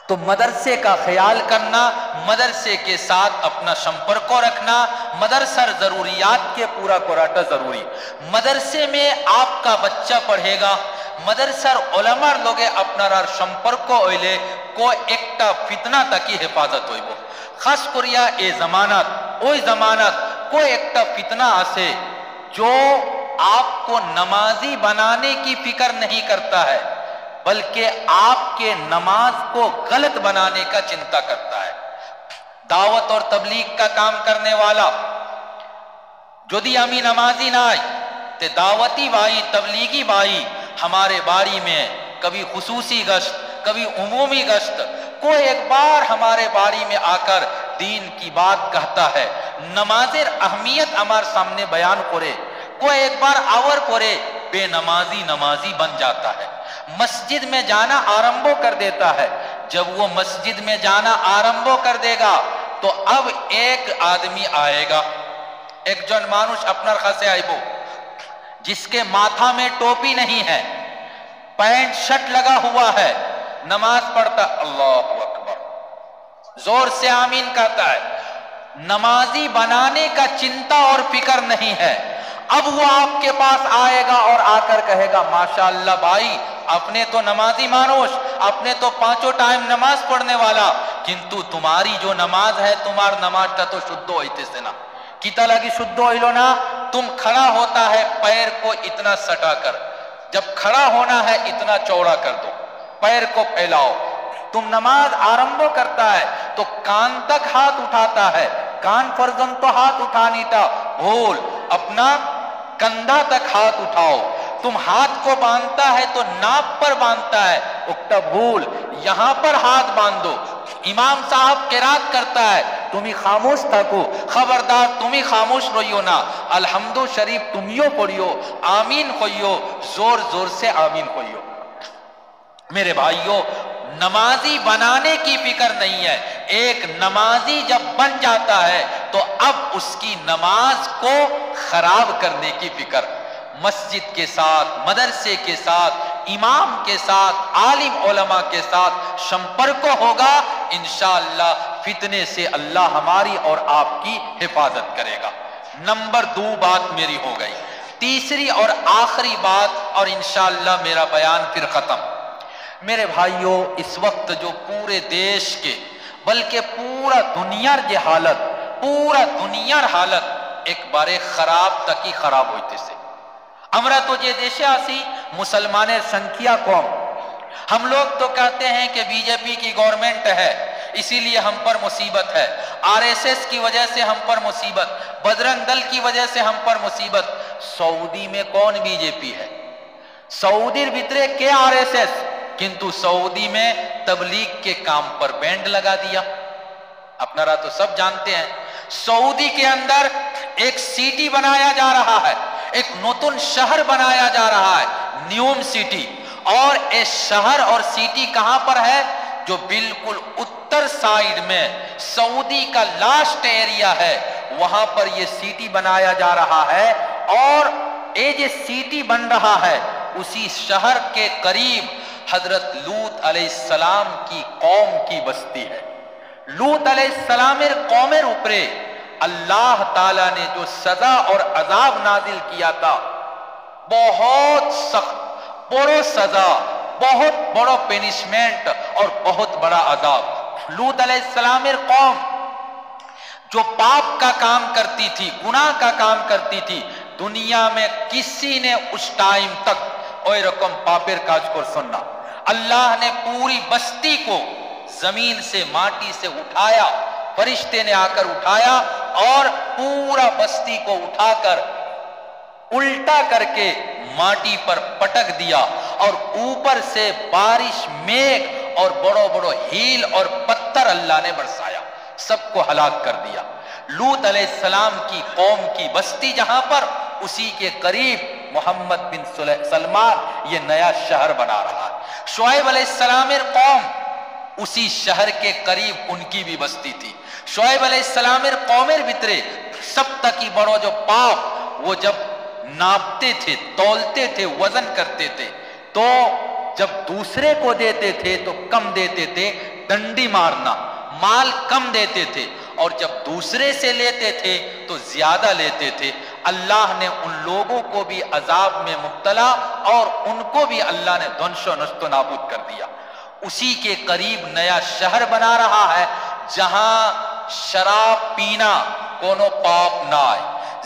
तो मदरसे का ख्याल करना, मदरसे के साथ अपना संपर्क रखना, मदरसर जरूरियात के पूरा कराटा जरूरी। मदरसे में आपका बच्चा पढ़ेगा, मदरसार उलमार लोगे अपनार सम्पर्क हইলে को एकटा फितना ताकि हेफाजत হইব। खास करिया ए जमानत ओई जमानत को एकटा फितना आसे जो आपको नमाजी बनाने की फिक्र नहीं करता है, बल्कि आपके नमाज को गलत बनाने का चिंता करता है। दावत और तबलीग का काम करने वाला यदि आमी नमाजी नाई ते दावती भाई, तबलीगी भाई ہمارے باری میں کبھی خصوصی گشت، کبھی عمومی گشت، کوئی ایک بار ہمارے باری میں آ کر دین کی بات کہتا ہے، نمازের اہمیت ہمارے سامنے بیان کرے، کوئی ایک بار آور کرے، بے نمازی نمازی بن جاتا ہے، مسجد میں جانا آرمبو کر دیتا ہے۔ جب وہ مسجد میں جانا آرمبو کر دے گا تو اب ایک آدمی آئے گا، ایک جن مانوش اپنا خاصے آئیبو، جس کے ماتھا میں ٹوپی نہیں ہے، پینٹ شرٹ لگا ہوا ہے، نماز پڑھتا، اللہ اکبر، زور سے آمین کہتا ہے، نمازی بنانے کا چنتا اور فکر نہیں ہے۔ اب وہ آپ کے پاس آئے گا اور آ کر کہے گا، ماشاءاللہ بھائی، اپنے تو نمازی مانوش، اپنے تو پانچوں ٹائم نماز پڑھنے والا، کنتو تمہاری جو نماز ہے، تمہار نماز تا تو شدھ ہوئیتے سے نا، کیتا لگی شدھ ہوئیلو نا، تم کھڑا ہوتا ہے پیر کو اتنا سٹا کر، جب کھڑا ہونا ہے اتنا چوڑا کر دو، پیر کو پھیلاؤ، تم نماز آرمبو کرتا ہے تو کان تک ہاتھ اٹھاتا ہے، کان فرزن تو ہاتھ اٹھانی تھا، بھول اپنا کندھا تک ہاتھ اٹھاؤ، تم ہاتھ کو باندھتا ہے تو ناپ پر باندھتا ہے، اکتا بھول یہاں پر ہاتھ باندھو، امام صاحب قرات کرتا ہے، تمہیں خاموش تھکو، خبردار تمہیں خاموش رہیو نا، الحمدو شریف تمہیں پڑھیو، آمین ہوئیو، زور زور سے آمین ہوئیو۔ میرے بھائیو، نمازی بنانے کی فکر نہیں ہے، ایک نمازی جب بن جاتا ہے تو اب اس کی نماز کو خراب کرنے کی فکر، مسجد کے ساتھ، مدرسے کے ساتھ، امام کے ساتھ، عالم علماء کے ساتھ سمپرک ہوگا، انشاءاللہ فتنے سے اللہ ہماری اور آپ کی حفاظت کرے گا۔ نمبر 2 بات میری ہو گئی، تیسری اور آخری بات، اور انشاءاللہ میرا بیان پھر ختم۔ میرے بھائیوں، اس وقت جو پورے دیش کے بلکہ پورا دنیار کے حالت، پورا دنیار حالت ایک بارے خراب تکی خراب ہوئیتے سے، ہمارا تو یہ دیشے آسی مسلمانیں سنکھیا قوم، ہم لوگ تو کہتے ہیں کہ بی جے پی کی گورنمنٹ ہے اسی لیے ہم پر مصیبت ہے، آر ایس ایس کی وجہ سے ہم پر مصیبت، بجرنگ دل کی وجہ سے ہم پر مصیبت۔ سعودی میں کون بی جے پی ہے؟ سعودی بھیترے کے آر ایس ایس، کنتو سعودی میں تبلیغ کے کام پر بینڈ لگا دیا، اپنا تو سب جانتے ہیں۔ سعودی کے اندر ایک سٹی بنایا جا رہا ہے، ایک نتن شہر بنایا جا رہا ہے، نیوم سٹی، اور اس شہر اور سٹی کہاں پر ہے؟ جو بالکل اتر سائیڈ میں سعودی کا لاسٹ ایریا ہے، وہاں پر یہ سٹی بنایا جا رہا ہے، اور یہ جو سٹی بن رہا ہے اسی شہر کے قریب حضرت لوط علیہ السلام کی قوم کی بستی ہے۔ لوط علیہ السلام قومر اوپرے اللہ تعالیٰ نے جو سزا اور عذاب نازل کیا تھا، بہت سخت، بڑو سزا، بہت بڑا پینشمنٹ اور بہت بڑا عذاب۔ لوط علیہ السلام قوم جو پاپ کا کام کرتی تھی، گناہ کا کام کرتی تھی، دنیا میں کسی نے اس ٹائم تک اوئی رقم پاپر کاج کو سننا، اللہ نے پوری بستی کو زمین سے ماٹی سے اٹھایا، فرشتے نے آ کر اٹھایا اور پورا بستی کو اٹھا کر الٹا کر کے ماٹی پر پٹک دیا، اور اوپر سے بارش، میغ اور بڑو بڑو ہیل اور پتھر اللہ نے برسایا، سب کو ہلاک کر دیا۔ لوط علیہ السلام کی قوم کی بستی جہاں پر، اسی کے قریب محمد بن سلمان یہ نیا شہر بنا رہا ہے۔ شعیب علیہ السلام قوم اسی شہر کے قریب ان کی بھی بستی تھی۔ شعیب علیہ السلام قومر بترے سب تک ہی بڑو جو پاپ، وہ جب ناپتے تھے، تولتے تھے، وزن کرتے تھے، تو جب دوسرے کو دیتے تھے تو کم دیتے تھے، ڈنڈی مارنا، مال کم دیتے تھے، اور جب دوسرے سے لیتے تھے تو زیادہ لیتے تھے۔ اللہ نے ان لوگوں کو بھی عذاب میں مبتلا، اور ان کو بھی اللہ نے دھنش و نشت و نابود کر دیا۔ اسی کے قریب نیا شہر بنا رہا ہے، جہاں شراب پینا کونو پاپ نائے،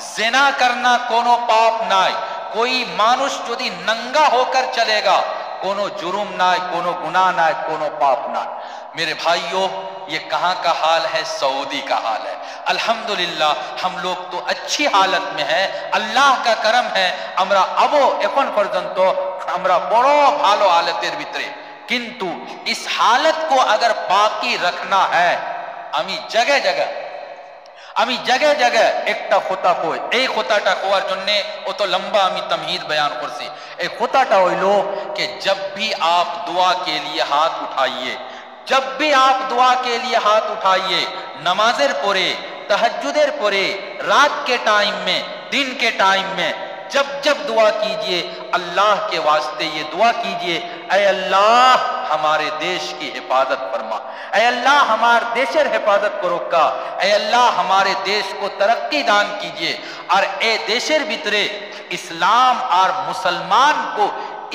زنا کرنا کونو پاپ نائے، کوئی مانوش جدی ننگا ہو کر چلے گا کونو جرم نائے، کونو گناہ نائے، کونو پاپ نائے۔ میرے بھائیوں، یہ کہاں کا حال ہے؟ سعودی کا حال ہے۔ الحمدللہ ہم لوگ تو اچھی حالت میں ہیں، اللہ کا کرم ہے، ہمارا ابو ایکن پرجنتو আমরা বড় ভালো হালতের ভিতরে, কিন্তু इस हालत को अगर बाकी रखना है, আমি জায়গায় জায়গায় একটা খোতা কই, এই খোতাটা কোয়ার জন্য অত লম্বা আমি তমহিদ বয়ান করছি। এই খোতাটা হইল कि जब भी आप दुआ के लिए हाथ उठाइए, जब भी आप दुआ के लिए हाथ उठाइए, नमाजेर परे, तहज्जुदेर परे, रात के टाइम में, दिन के टाइम में, जब जब दुआ कीजिए अल्लाह के वास्ते ये दुआ कीजिए, ऐ अल्लाह हमारे देश की हिफाजत फरमा, ऐ अल्लाह हमारे देशर हिफाजत करो का, ऐ अल्लाह हमारे देश को तरक्की दान कीजिए, और ए देशर भितरे इस्लाम और मुसलमान को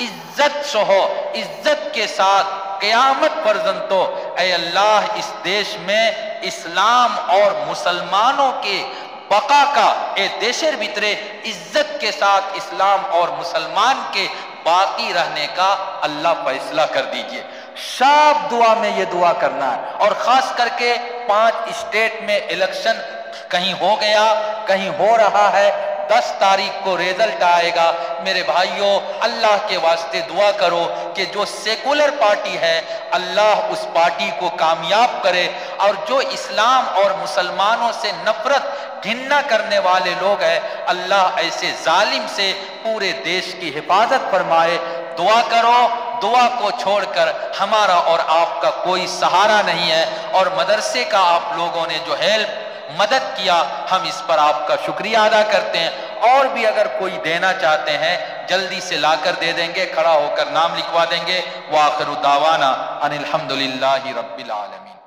इज्जत सह, इज्जत के साथ क़यामत पर्यंतो, ऐ अल्लाह इस देश में इस्लाम और मुसलमानों के बका का, ए देशर भितरे इज्जत के साथ इस्लाम और मुसलमान के बाकी रहने का अल्लाह फैसला कर दीजिए। सब दुआ में ये दुआ करना है, और खास करके 5 स्टेट में इलेक्शन कहीं हो गया, कहीं हो रहा है, 10 तारीख को रिजल्ट आएगा। मेरे भाइयों, अल्लाह के वास्ते दुआ करो कि जो सेकुलर पार्टी है अल्लाह उस पार्टी को कामयाब करे, और जो इस्लाम और मुसलमानों से नफरत घिन्ना करने वाले लोग हैं अल्लाह ऐसे जालिम से पूरे देश की हिफाजत फरमाए। दुआ करो, दुआ को छोड़कर हमारा और आपका कोई सहारा नहीं है, और मदरसे का आप लोगों ने जो हेल्प मदद किया हम इस पर आपका शुक्रिया अदा करते हैं, और भी अगर कोई देना चाहते हैं जल्दी से लाकर दे देंगे, खड़ा होकर नाम लिखवा देंगे। व आखिरु दावाना अनिल हम्दुलिल्लाहि रब्बिल आलमीन।